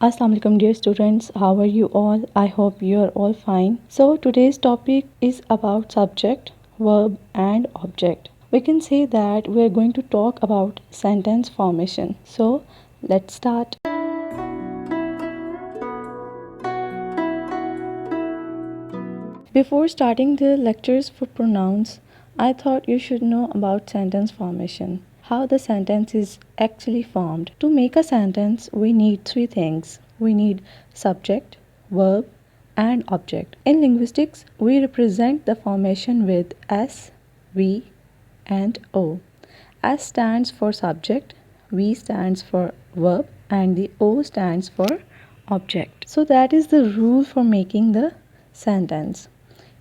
Assalamu-alaikum dear students, how are you all? I hope you are all fine. So today's topic is about subject, verb and object. We can say that we are going to talk about sentence formation. So let's start. Before starting the lectures for pronouns, I thought you should know about sentence formation, how the sentence is actually formed. To make a sentence, we need three things. We need subject, verb, and object. In linguistics, we represent the formation with S, V, and O. S stands for subject, V stands for verb, and the O stands for object. So that is the rule for making the sentence.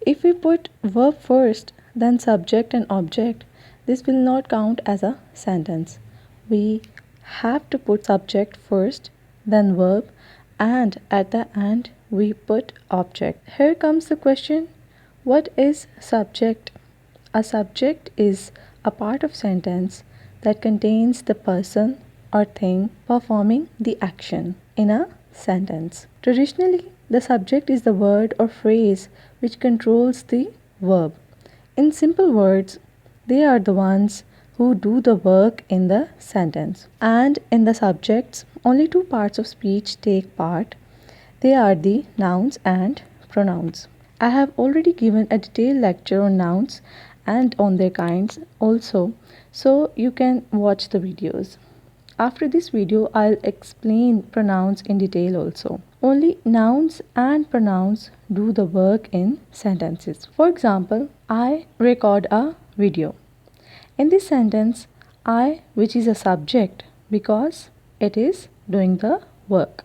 If we put verb first, then subject and object, this will not count as a sentence. We have to put subject first, then verb, and at the end we put object. Here comes the question, what is subject? A subject is a part of sentence that contains the person or thing performing the action in a sentence. Traditionally, the subject is the word or phrase which controls the verb. In simple words, they are the ones who do the work in the sentence. And in the subjects, only two parts of speech take part. They are the nouns and pronouns. I have already given a detailed lecture on nouns and on their kinds also, so you can watch the videos. After this video, I'll explain pronouns in detail also. Only nouns and pronouns do the work in sentences. For example, I record a video. In this sentence, I, which is a subject because it is doing the work.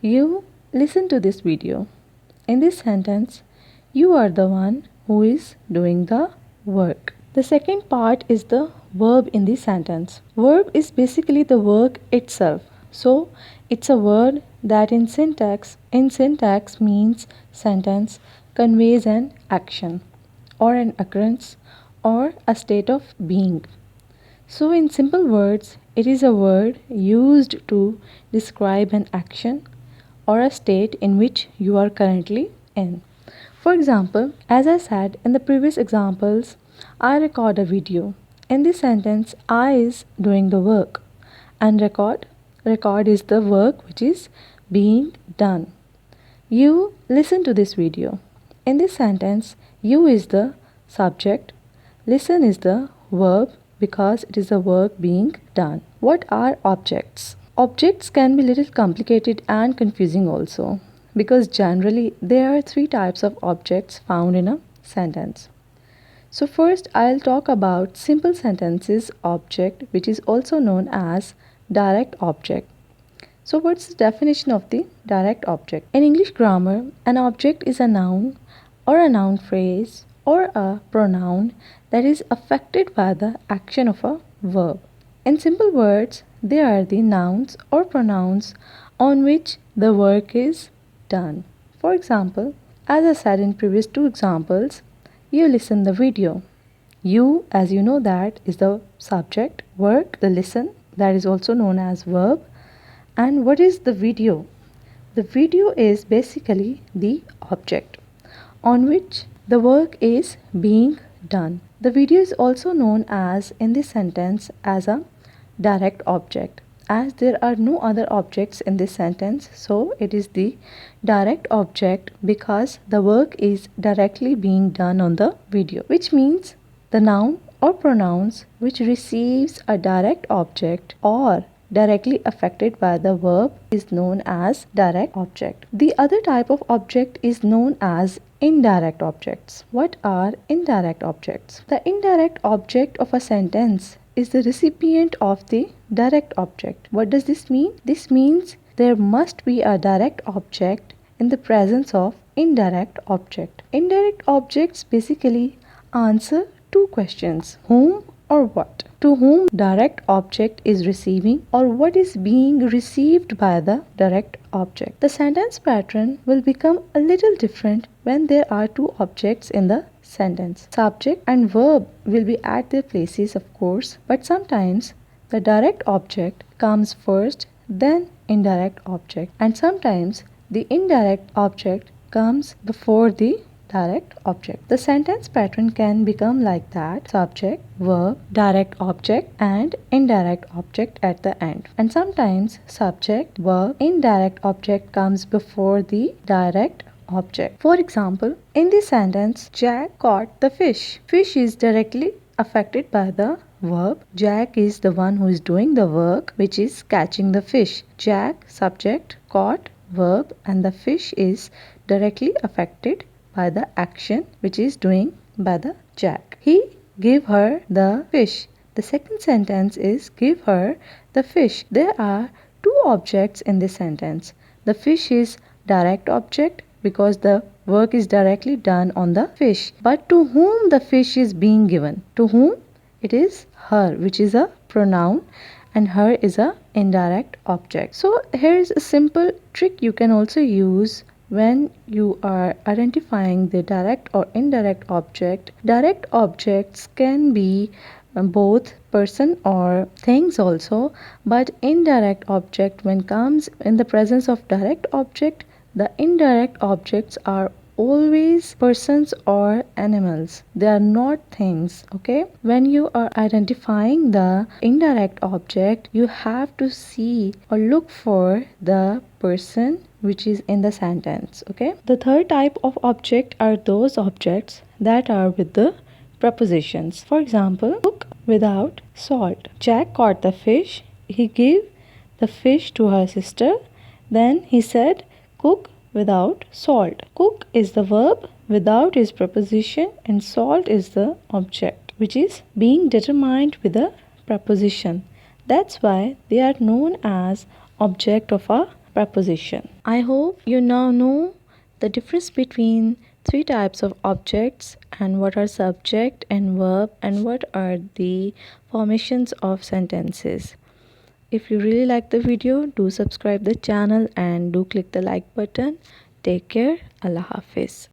You listen to this video. In this sentence, you are the one who is doing the work. The second part is the verb in the sentence. Verb is basically the work itself. So it's a word that in syntax means sentence, conveys an action or an occurrence or a state of being. So in simple words, it is a word used to describe an action or a state in which you are currently in. For example, as I said in the previous examples, I record a video. In this sentence, I is doing the work and record is the work which is being done. You listen to this video. In this sentence, you is the subject, listen is the verb because it is the work being done. What are objects? Objects can be little complicated and confusing also because generally there are three types of objects found in a sentence. So first I'll talk about simple sentences object, which is also known as direct object. So what's the definition of the direct object? In English grammar, an object is a noun or a noun phrase or a pronoun that is affected by the action of a verb. In simple words, they are the nouns or pronouns on which the work is done. For example, as I said in previous two examples, you listen the video. You, as you know, that is the subject, work, the listen, that is also known as verb. And what is the video? The video is basically the object on which the work is being done. The video is also known as in this sentence as a direct object. As there are no other objects in this sentence, so it is the direct object because the work is directly being done on the video, which means the noun or pronouns which receives a direct object or directly affected by the verb is known as direct object. The other type of object is known as indirect objects. What are indirect objects? The indirect object of a sentence is the recipient of the direct object. What does this mean? This means there must be a direct object in the presence of indirect object. Indirect objects basically answer two questions: whom or what. To whom direct object is receiving or what is being received by the direct object. The sentence pattern will become a little different when there are two objects in the sentence. Subject and verb will be at their places, of course, but sometimes the direct object comes first, then indirect object, and sometimes the indirect object comes before the direct object. The sentence pattern can become like that: subject, verb, direct object, and indirect object at the end. And sometimes subject, verb, indirect object comes before the direct object. For example, in this sentence, Jack caught the fish. Fish is directly affected by the verb. Jack is the one who is doing the work, which is catching the fish. Jack, subject, caught, verb, and the fish is directly affected by the action which is doing by the Jack. He gave her the fish. The second sentence is give her the fish. There are two objects in this sentence. The fish is direct object because the work is directly done on the fish. But to whom the fish is being given? To whom? It is her, which is a pronoun, and her is a indirect object. So here is a simple trick you can also use when you are identifying the direct or indirect object. Direct objects can be both person or things also, but indirect object, when comes in the presence of direct object, the indirect objects are always persons or animals. They are not things. Okay, when you are identifying the indirect object, you have to see or look for the person which is in the sentence. Okay, the third type of object are those objects that are with the prepositions. For example, cook without salt. Jack caught the fish. He gave the fish to her sister. Then he said, cook without salt. Cook is the verb, without is preposition, and salt is the object, which is being determined with a preposition. That's why they are known as object of a preposition. I hope you now know the difference between three types of objects and what are subject and verb and what are the formations of sentences. If you really like the video, do subscribe the channel and do click the like button. Take care. Allah Hafiz.